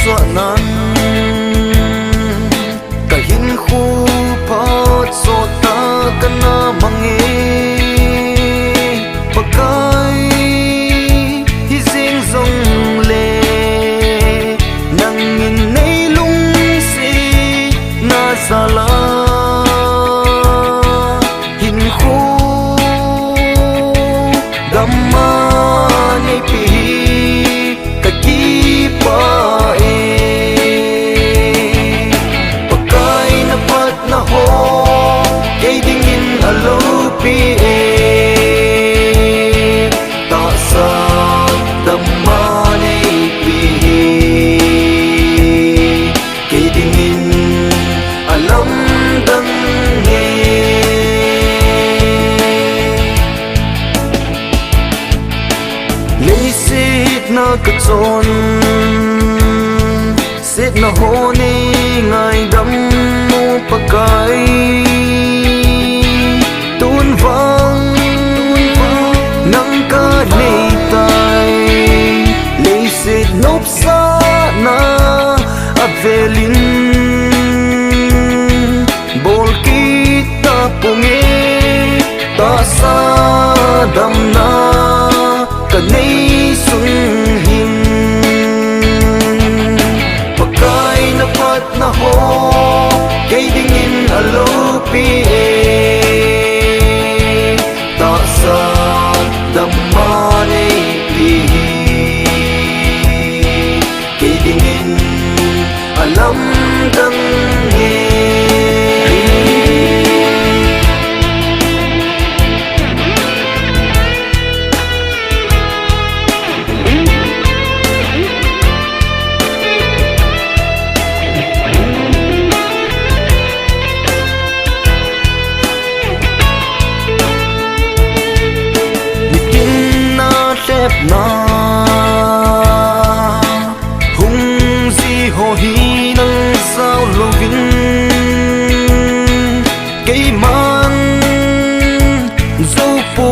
xóa nan cả hin khu phật so ta kana mangi pakai hi zing zong le nang in nei lung si na sala hin khu gamma nei pi ka ki pa pakai na pat na ho kay dingin alo pi ta sa damma nei pi kay dingin alam dang nge Lisit na katson Sit na honi ngay dam mo pagkay Tuan vang nang kanitay Lisit nop sana avelin Bol kita pungi ta sa dam na kanay sung hin pagkay na pat na ho kay dingin alo pi ta sa damma nei pi kay dingin alam dang nge na hung si ho hi nang sao lovin cây man dấu phố